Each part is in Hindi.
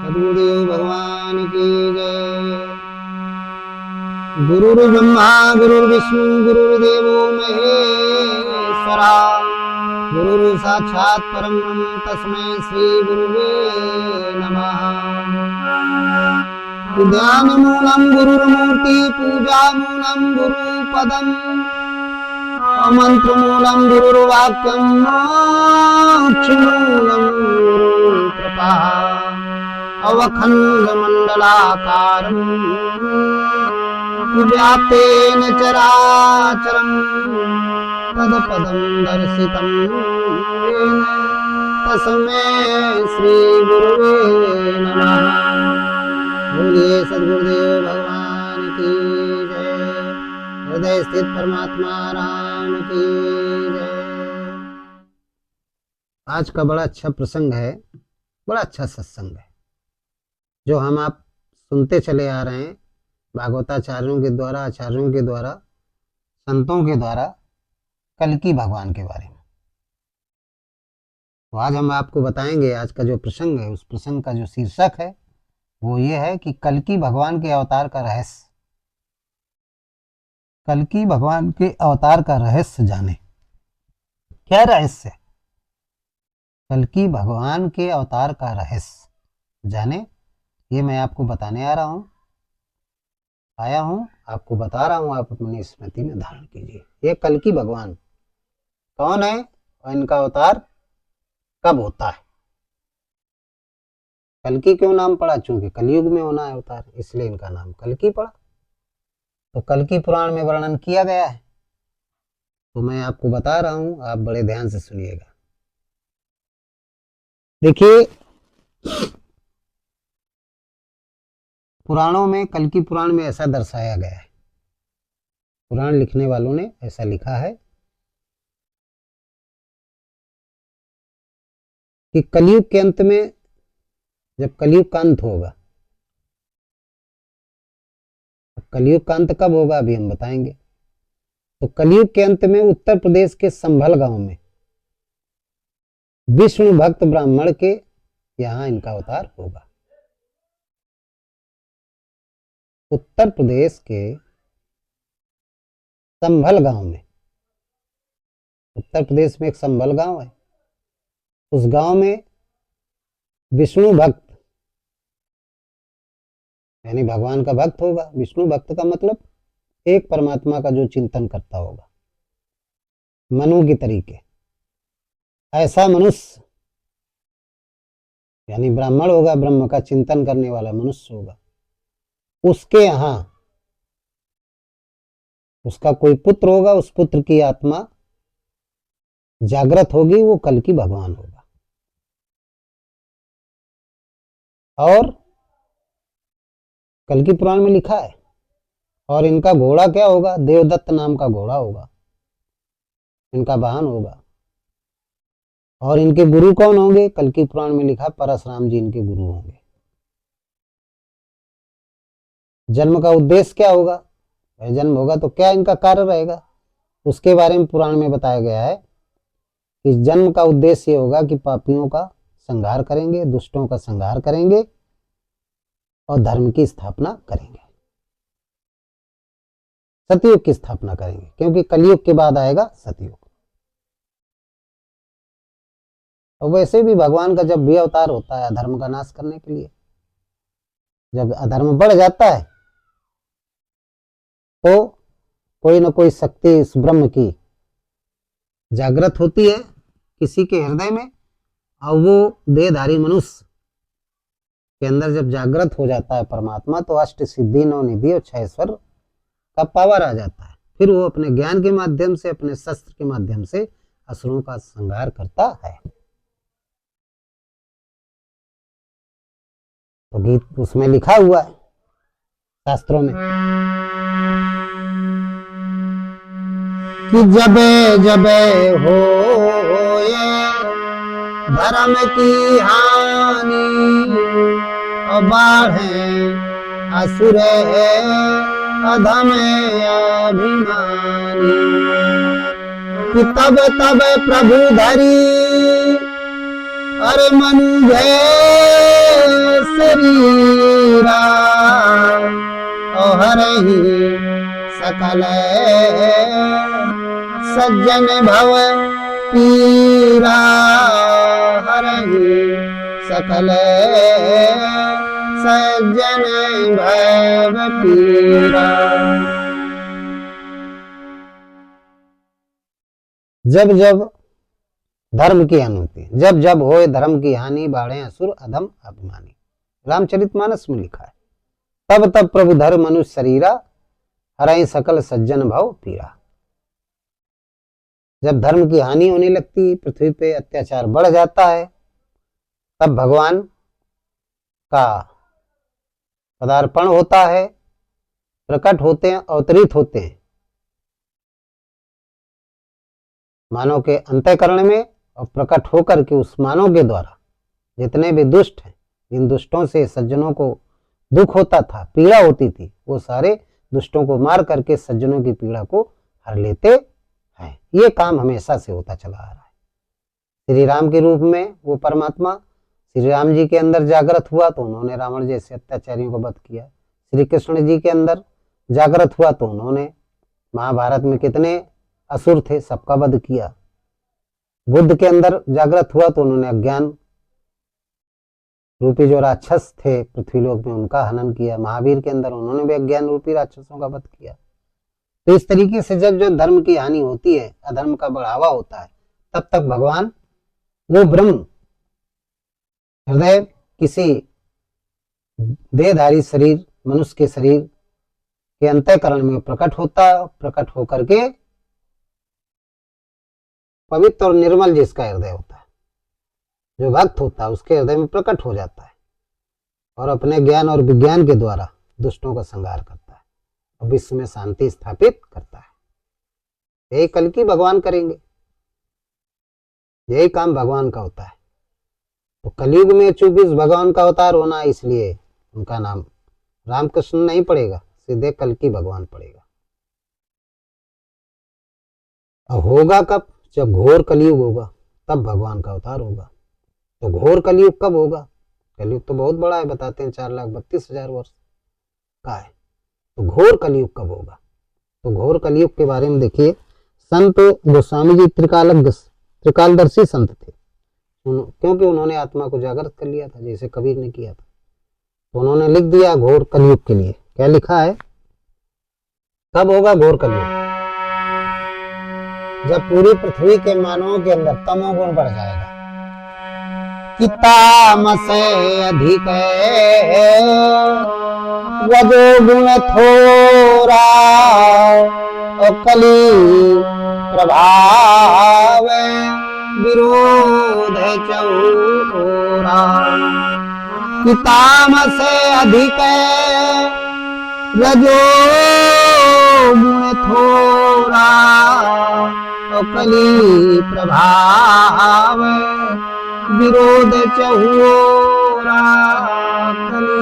सद्गुरुदेव भगवान की जय। गुरुर्ब्रह्मा गुरुर्विष्णु गुरुर्देवो महेश्वरा, गुरु साक्षात् परम ब्रह्म तस्मै श्री गुरुवे नमः। ध्यान मूलम गुरुर्मूर्ति पूजा मूलम गुरुपदम, मंत्र मूलम गुरुर्वाक्यम मोक्ष मूलम गुरुकृपा। अवखंड मंडलाकारं व्याप्तेन चराचरं तत्पदं दर्शितं येन तस्मै श्री गुरुवे नमः। बोलिए सद्गुरुदेव भगवान की जय। हृदय स्थित परमात्मा राम की जय। आज का बड़ा अच्छा प्रसंग है, बड़ा अच्छा सत्संग है जो हम आप सुनते चले आ रहे हैं भागवताचार्यों के द्वारा, आचार्यों के द्वारा, संतों के द्वारा, कल्कि भगवान के बारे में। तो आज हम आपको बताएंगे, आज का जो प्रसंग है उस प्रसंग का जो शीर्षक है वो ये है कि कल्कि भगवान के अवतार का रहस्य। कल्कि भगवान के अवतार का रहस्य जाने। क्या रहस्य? कल्कि भगवान के अवतार का रहस्य जाने, ये मैं आपको बताने आया हूँ, आपको बता रहा हूँ, आप अपनी स्मृति में धारण कीजिए। ये कल्कि भगवान कौन है और इनका अवतार कब होता है? कल्कि क्यों नाम पड़ा? चूंकि कलयुग में होना है अवतार, इसलिए इनका नाम कल्कि पड़ा। तो कल्कि पुराण में वर्णन किया गया है, तो मैं आपको बता रहा हूं, आप बड़े ध्यान से सुनिएगा। देखिए, पुराणों में, कल्कि पुराण में ऐसा दर्शाया गया है, पुराण लिखने वालों ने ऐसा लिखा है कि कलयुग के अंत में, जब कलयुग का अंत होगा, कलयुग का अंत कब होगा अभी हम बताएंगे। तो कलयुग के अंत में उत्तर प्रदेश के संभल गांव में विष्णु भक्त ब्राह्मण के यहां इनका अवतार होगा। उत्तर प्रदेश के संभल गांव में, उत्तर प्रदेश में एक संभल गांव है, उस गांव में विष्णु भक्त यानी भगवान का भक्त होगा। विष्णु भक्त का मतलब एक परमात्मा का जो चिंतन करता होगा मनु की तरीके, ऐसा मनुष्य यानी ब्राह्मण होगा, ब्रह्म का चिंतन करने वाला मनुष्य होगा। उसके यहां उसका कोई पुत्र होगा, उस पुत्र की आत्मा जागृत होगी, वो कल्कि भगवान होगा। और कल्कि पुराण में लिखा है, और इनका घोड़ा क्या होगा? देवदत्त नाम का घोड़ा होगा, इनका वाहन होगा। और इनके गुरु कौन होंगे? कल्कि पुराण में लिखा, परशुराम जी इनके गुरु होंगे। जन्म का उद्देश्य क्या होगा? वह जन्म होगा तो क्या इनका कार्य रहेगा, उसके बारे में पुराण में बताया गया है कि जन्म का उद्देश्य ये होगा कि पापियों का संहार करेंगे, दुष्टों का संहार करेंगे और धर्म की स्थापना करेंगे, सतयुग की स्थापना करेंगे, क्योंकि कलयुग के बाद आएगा सतयुग। और वैसे भी भगवान का जब भी अवतार होता है अधर्म का नाश करने के लिए, जब अधर्म बढ़ जाता है तो कोई ना कोई शक्ति इस ब्रह्म की जागृत होती है किसी के हृदय में, और वो देहधारी मनुष्य के अंदर जब जागृत हो जाता है परमात्मा, तो अष्ट सिद्धि, नौ निधि और 6 ईश्वर का पावर आ जाता है। फिर वो अपने ज्ञान के माध्यम से, अपने शस्त्र के माध्यम से असुरों का संहार करता है। तो गीत उसमें लिखा हुआ है शास्त्रों में कि जबे जबे हो ये धर्म की हानि, और बाढ़े असुर अधम अभिमानी, कि तब तब प्रभु धरी अरे मनु शरीरा हरहि सकल सज्जन भव पीरा हरहि सकल सज्जन भव पीरा। जब जब धर्म की हानि होती है, जब जब होए धर्म की हानि, बाढ़े असुर अधम अभिमानी। रामचरितमानस में लिखा है। तब तब प्रभु धर मनुष्य शरीरा, हरहि सकल सज्जन भव पीरा। जब धर्म की हानि होने लगती, पृथ्वी पे अत्याचार बढ़ जाता है, तब भगवान का पदार्पण होता है, प्रकट होते हैं, अवतरित होते हैं मानव के अंतःकरण में, और प्रकट होकर के उस मानव के द्वारा जितने भी दुष्ट हैं, जिन दुष्टों से सज्जनों को दुख होता था, पीड़ा होती थी, वो सारे दुष्टों को मार करके सज्जनों की पीड़ा को हर लेते हैं। ये काम हमेशा से होता चला आ रहा है। श्री राम के रूप में वो परमात्मा श्री राम जी के अंदर जागृत हुआ तो उन्होंने रावण जैसे अत्याचारियों को वध किया। श्री कृष्ण जी के अंदर जागृत हुआ तो उन्होंने महाभारत में कितने असुर थे, सबका वध किया। बुद्ध के अंदर जागृत हुआ तो उन्होंने अज्ञान रूपी जो राक्षस थे पृथ्वीलोक में, उनका हनन किया। महावीर के अंदर उन्होंने भी अज्ञान रूपी राक्षसों का वध किया। तो इस तरीके से जब जब धर्म की हानि होती है, अधर्म का बढ़ावा होता है, तब तक भगवान वो ब्रह्म हृदय किसी देहधारी शरीर, मनुष्य के शरीर के अंतःकरण में प्रकट होता है। प्रकट होकर के पवित्र और निर्मल जिसका हृदय होता है, जो भक्त होता है, उसके हृदय में प्रकट हो जाता है और अपने ज्ञान और विज्ञान के द्वारा दुष्टों का संहार करता है और विश्व में शांति स्थापित करता है। यही कल की भगवान करेंगे, यही काम भगवान का होता है। तो कलयुग में चूंकि भगवान का अवतार होना, इसलिए उनका नाम रामकृष्ण नहीं पड़ेगा, सीधे कल की भगवान पड़ेगा। और होगा कब? जब घोर कलयुग होगा, तब भगवान का अवतार होगा। तो घोर कलयुग कब होगा? कलयुग तो बहुत बड़ा है, बताते हैं 4,32,000 वर्ष का है। तो घोर कलयुग कब होगा? तो घोर कलयुग के बारे में देखिए, संत गोस्वामी जी त्रिकालदर्शी संत थे, क्योंकि उन्होंने आत्मा को जागृत कर लिया था, जैसे कबीर ने किया था। तो उन्होंने लिख दिया घोर कलयुग के लिए। क्या लिखा है? कब होगा घोर कलयुग? जब पूरी पृथ्वी के मानवों के अंदर तमोगुण बढ़ जाएगा, कि तामस अधिक रजोगुण थोड़ा, और कली प्रभाव विरोध चौरा। कि तामस अधिक रजोगुण थोड़ा, कली प्रभाव विरोध चहुरा। कली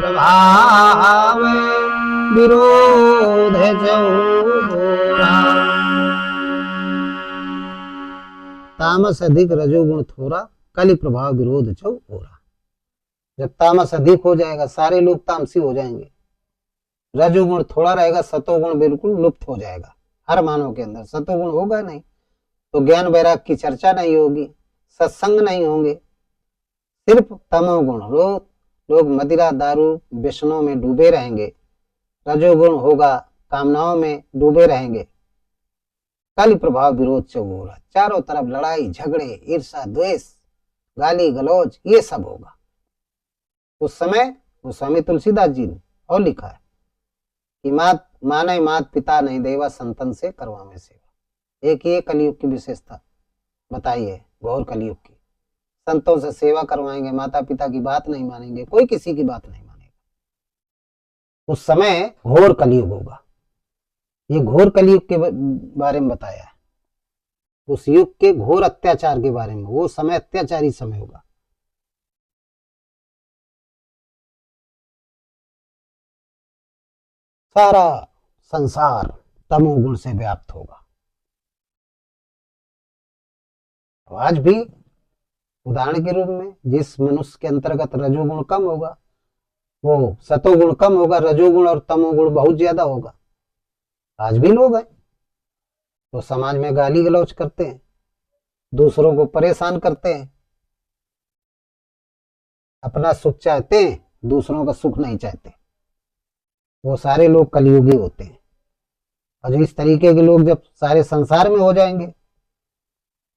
प्रभाव विरोध चहुरा। तामस अधिक रजोगुण थोड़ा, कली प्रभाव विरोध चहुरा। जब तामस अधिक हो जाएगा, सारे लोग तामसी हो जाएंगे। रजोगुण थोड़ा रहेगा, सतोगुण बिल्कुल लुप्त हो जाएगा। हर मानव के अंदर सतोगुण होगा नहीं तो ज्ञान वैराग की चर्चा नहीं होगी, सत्संग नहीं होंगे, सिर्फ तमोगुण। लोग मदिरा दारू व्यसनों में डूबे रहेंगे। रजोगुण होगा, कामनाओं में डूबे रहेंगे। कल प्रभाव विरोध से होगा, चारों तरफ लड़ाई झगड़े, ईर्षा द्वेष, गाली गलौज, ये सब होगा। उस समय स्वामी तुलसीदास जी ने और लिखा है कि माने मात पिता नहीं देवा, संतन से करवावे सेवा। एक ये कलयुग की विशेषता बताई है, घोर कलयुग की। संतों से सेवा करवाएंगे, माता पिता की बात नहीं मानेंगे, कोई किसी की बात नहीं मानेगा। उस समय घोर कलयुग होगा। ये घोर कलयुग के बारे में बताया है, उस युग के घोर अत्याचार के बारे में। वो समय अत्याचारी समय होगा। सारा संसार तमोगुण से व्याप्त होगा। आज भी उदाहरण के रूप में जिस मनुष्य के अंतर्गत रजोगुण कम होगा वो सतोगुण कम होगा, रजोगुण और तमोगुण बहुत ज्यादा होगा। आज भी लोग हैं तो समाज में गाली गलौज करते हैं, दूसरों को परेशान करते हैं, अपना सुख चाहते हैं, दूसरों का सुख नहीं चाहते। वो सारे लोग कलयुगी होते हैं। और इस तरीके के लोग जब सारे संसार में हो जाएंगे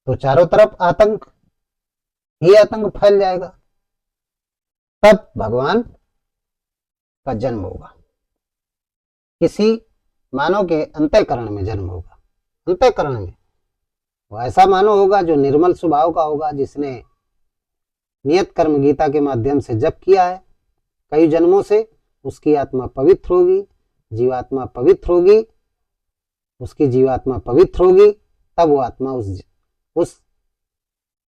तो चारों तरफ आतंक ही आतंक फैल जाएगा। तब भगवान का जन्म होगा, किसी मानव के अंतःकरण में जन्म होगा। अंतःकरण में वो ऐसा मानव होगा जो निर्मल स्वभाव का होगा, जिसने नियत कर्म गीता के माध्यम से जप किया है कई जन्मों से। उसकी आत्मा पवित्र होगी, जीवात्मा पवित्र होगी, उसकी जीवात्मा पवित्र होगी। तब वो आत्मा उस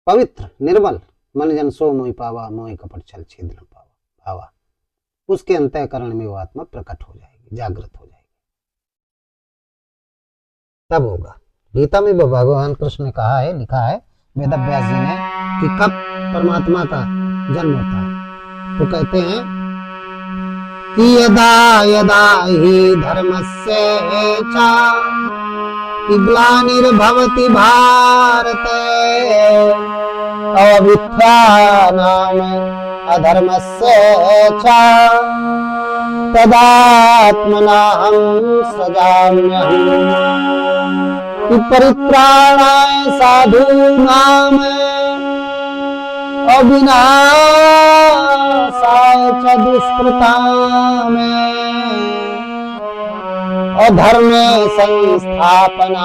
पवित्र निर्मल मन जन सो मोहि पावा, मोहि कपट छल छेद न पावा, उसके अंतःकरण में वो आत्मा प्रकट हो जाएगी, जागृत हो जाएगी। तब होगा। गीता में भगवान कृष्ण ने कहा है, लिखा है वेद व्यास जी ने कि कब परमात्मा का जन्म होता है। तो कहते हैं कि यदा यदा ही धर्मस्य च ग्लानिर्भवति भारत अव्युत्थानाम् अधर्मस्य च तदात्मनाहं सृजाम्यहम् कि परित्राणाय साधूनां और विनाशाय च दुष्कृताम् और धर्म संस्थापनार्थाय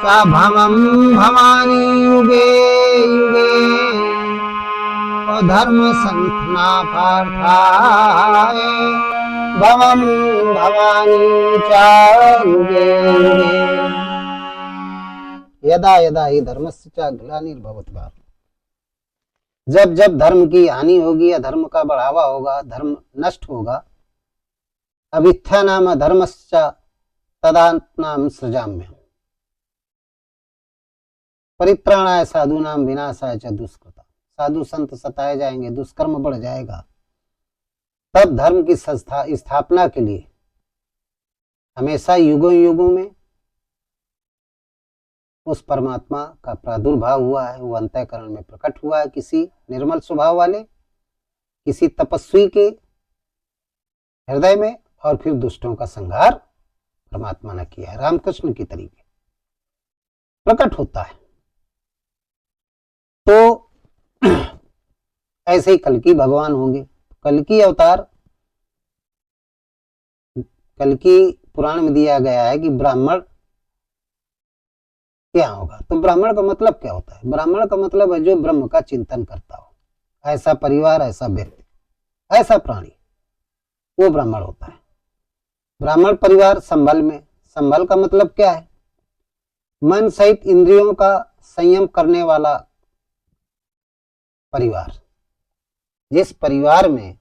च भवानी युगे युगे और धर्म संस्थापनार्थाय भवानी च युगे युगे। यदा यदा ही धर्मस्य च ग्लानिर्भवति भारत, जब जब धर्म की हानि होगी या धर्म का बढ़ावा होगा, धर्म नष्ट होगा, अभिथ्यानाम धर्मश्च तदात्मनां सृजाम्यहम् परित्राणाय साधूनां विनाशाय च दुष्कृता। साधु संत सताए जाएंगे, दुष्कर्म बढ़ जाएगा। तब धर्म की स्थापना के लिए हमेशा युगों युगों में उस परमात्मा का प्रादुर्भाव हुआ है। वो अंतःकरण में प्रकट हुआ है, किसी निर्मल स्वभाव वाले, किसी तपस्वी के हृदय में, और फिर दुष्टों का संहार परमात्मा ने किया है। रामकृष्ण की तरीके प्रकट होता है। तो ऐसे ही कल्कि भगवान होंगे। कल्कि अवतार, कल्कि पुराण में दिया गया है कि ब्राह्मण क्या होगा। तो ब्राह्मण का मतलब क्या होता है? ब्राह्मण का मतलब है जो ब्रह्म का चिंतन करता हो। ऐसा परिवार, ऐसा व्यक्ति, ऐसा प्राणी, वो ब्राह्मण होता है। ब्राह्मण परिवार संभल में, संभल का मतलब क्या है? मन सहित इंद्रियों का संयम करने वाला परिवार। जिस परिवार में,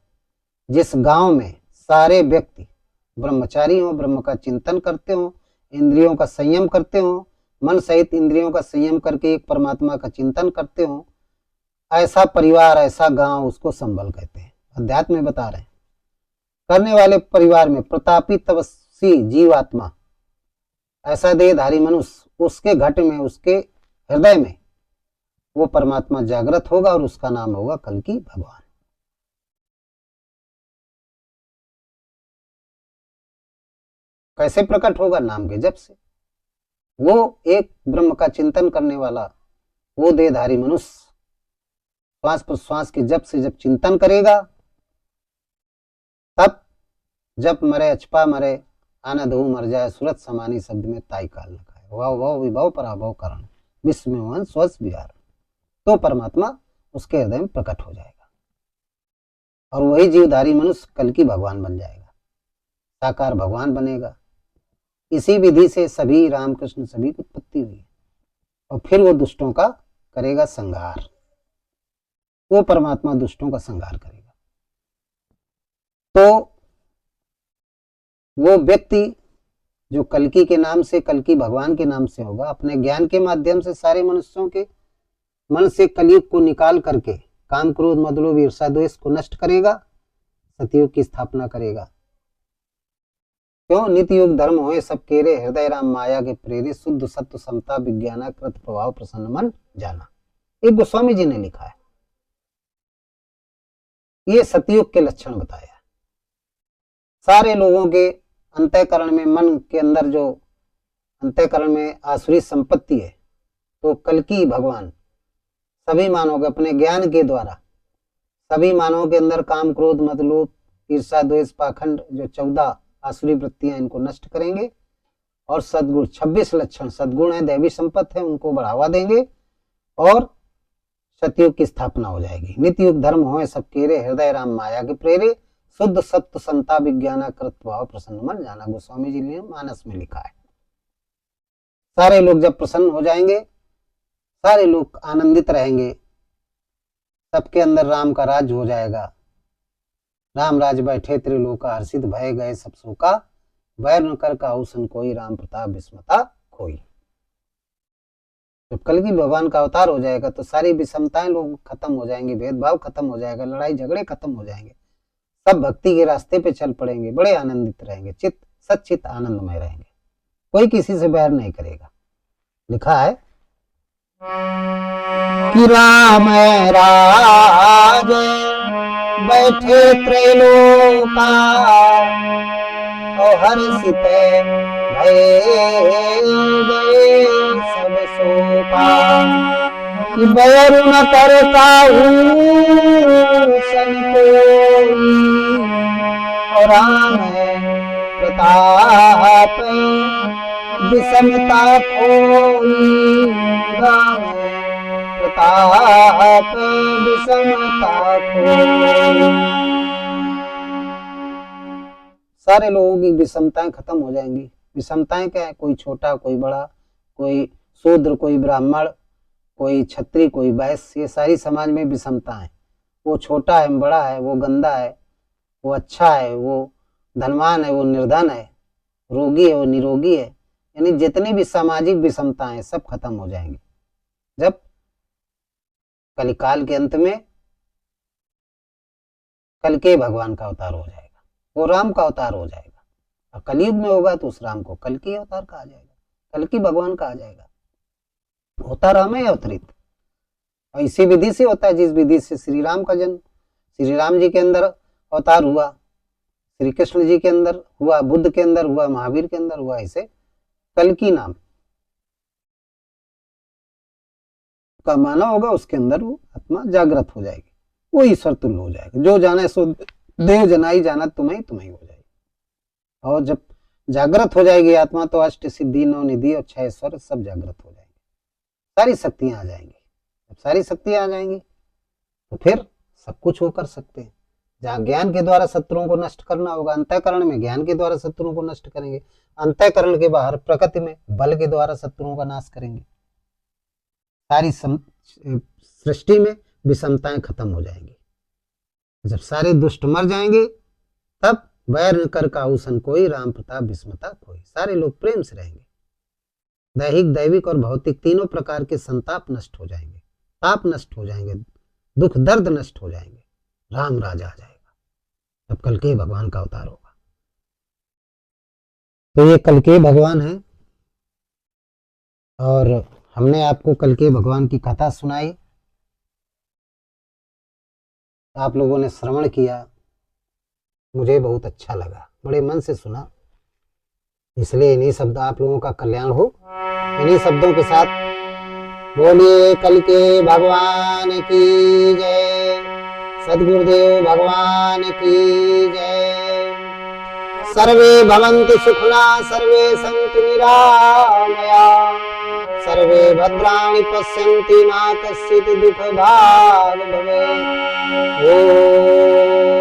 जिस गांव में सारे व्यक्ति ब्रह्मचारी हो, ब्रह्म का चिंतन करते हो, इंद्रियों का संयम करते हो, मन सहित इंद्रियों का संयम करके एक परमात्मा का चिंतन करते हो, ऐसा परिवार, ऐसा गांव, उसको संभल कहते हैं। अध्यात्म में बता रहे हैं। करने वाले परिवार में प्रतापी तपस्वी जीवात्मा, ऐसा देहधारी मनुष्य, उसके घट में, उसके हृदय में वो परमात्मा जागृत होगा और उसका नाम होगा कल्कि भगवान। कैसे प्रकट होगा? नाम के जप से। वो एक ब्रह्म का चिंतन करने वाला वो देहधारी मनुष्य श्वास प्रश्वास के जप से जब चिंतन करेगा, तब जप मरे अचपा मरे आनंद हो मर जाए, सूरत समानी शब्द में ताई काल लिखा है। वाव वाव विभव पराभव कारण विश्व में मोहन स्वस विहार। तो परमात्मा उसके हृदय में प्रकट हो जाएगा और वही जीवधारी मनुष्य कल्कि भगवान बन जाएगा, साकार भगवान बनेगा। इसी विधि से सभी रामकृष्ण सभी की उत्पत्ति हुई और फिर वो दुष्टों का करेगा संहार। वो परमात्मा दुष्टों का संहार करेगा। तो वो व्यक्ति जो कल्कि के नाम से, कल्कि भगवान के नाम से होगा, अपने ज्ञान के माध्यम से सारे मनुष्यों के मन से कलयुग को निकाल करके काम क्रोध मद लोभ ईर्षा द्वेष को नष्ट करेगा, सतयुग की स्थापना करेगा। क्यों? नित्य युग धर्म होए सब केरे, हृदय राम माया के प्रेरे, शुद्ध सत्य समता विज्ञाना कृत प्रभाव प्रसन्न मन जाना। एक गोस्वामी जी ने लिखा है। ये सतयुग के लक्षण बताया। सारे लोगों के अंतःकरण में, मन के अंदर जो अंतःकरण में आसुरी संपत्ति है, तो कल्कि भगवान सभी मानवों के अपने ज्ञान के द्वारा सभी मानवों के अंदर काम क्रोध मद लोभ ईर्षा द्वेष पाखंड जो 14 आसुरी वृत्तियां, इनको नष्ट करेंगे और सद्गुण 26 लक्षण सद्गुण है, दैवी संपत्ति है, उनको बढ़ावा देंगे और सतयुग की स्थापना हो जाएगी। नित्य युग धर्म होए सब केरे, हृदय राम माया के प्रेरे, शुद्ध सत्य संता विज्ञाना कृत भाव प्रसन्न मन जाना। गोस्वामी जी ने मानस में लिखा है। सारे लोग जब प्रसन्न हो जाएंगे, सारे लोग आनंदित रहेंगे, सबके अंदर राम का राज हो जाएगा। राम राज बैठे त्रिलोका, हर्षित भय गए सब शोका, वैर न कर काहू सन कोई, राम प्रताप विस्मता खोई। जब कल्कि भगवान का अवतार हो जाएगा तो सारी विषमताएं लोग खत्म हो जाएंगी, भेदभाव खत्म हो जाएगा, लड़ाई झगड़े खत्म हो जाएंगे, सब भक्ति के रास्ते पे चल पड़ेंगे, बड़े आनंदित रहेंगे, चित्त सच्चित आनंदमय रहेंगे, कोई किसी से बैर नहीं करेगा। लिखा है कि राम राज बैठे त्रैलोका, और हर्षित भय गए सब शोका, कि बैर न कर काहू सन कोई, और राम प्रताप विषमता खोई, राम प्रताप विषमता खोई। सारे लोगों की विषमताएं खत्म हो जाएंगी। विषमताएं क्या है? कोई छोटा कोई बड़ा, कोई शूद्र कोई ब्राह्मण, कोई क्षत्रिय कोई वैश्य, ये सारी समाज में विषमताएं। वो छोटा है बड़ा है, वो गंदा है वो अच्छा है, वो धनवान है वो निर्धन है, रोगी है वो निरोगी है, यानी जितनी भी सामाजिक विषमताएं सब खत्म हो जाएंगी जब कलिकाल के अंत में कल्कि भगवान का अवतार हो जाएगा, वो राम का अवतार हो जाएगा। और कलयुग में होगा तो उस राम को कल्कि अवतार कहा जाएगा, कल्कि भगवान कहा जाएगा। होता राम है अवतरित, और इसी विधि से होता है जिस विधि से श्री राम का जन्म, श्री राम जी के अंदर अवतार हुआ, श्री कृष्ण जी के अंदर हुआ, बुद्ध के अंदर हुआ, महावीर के अंदर हुआ। ऐसे कल्कि नाम का माना होगा, उसके अंदर वो आत्मा जागृत हो जाएगी, वो ईश्वर तुल्य हो जाएगा। जो जाने सो देव जनाई जाना तुम्हें तुम्हें हो जाएगी। और जब जागृत हो जाएगी आत्मा तो अष्ट सिद्धि नौ निधि और 6 स्वर सब जागृत हो जाएंगे, सारी शक्तियां आ जाएंगी। जब सारी शक्तियां आ जाएंगी तो फिर सब कुछ वो कर सकते हैं। जहाँ ज्ञान के द्वारा शत्रुओं को नष्ट करना होगा, अंतःकरण में ज्ञान के द्वारा शत्रुओं को नष्ट करेंगे, अंतःकरण के बाहर प्रकृति में बल के द्वारा शत्रुओं का नाश करेंगे। सारी सृष्टि में विषमताएं खत्म हो जाएंगी। जब सारे दुष्ट मर जाएंगे तब वैर न कर काहू सन कोई, राम प्रताप विस्मता खोई। सारे लोग प्रेम से रहेंगे। दैहिक दैविक और भौतिक तीनों प्रकार के संताप नष्ट हो जाएंगे, पाप नष्ट हो जाएंगे, दुख दर्द नष्ट हो जाएंगे, राम राज आ जाएगा। तब कल्कि भगवान का अवतार होगा। तो ये कल्कि भगवान है और हमने आपको कल्कि भगवान की कथा सुनाई, आप लोगों ने श्रवण किया, मुझे बहुत अच्छा लगा, बड़े मन से सुना। इसलिए इन्हीं शब्द आप लोगों का कल्याण हो। इन्हीं शब्दों के साथ बोलिए कल्कि भगवान की जय, सद्गुरुदेव भगवान की जय। सर्वे भवन्तु सुखिनः, सर्वे सन्तु निरामया, सर्वे भद्राणि पश्यन्तु मा कश्चित् दुःखभाग् भवेत्। ओम।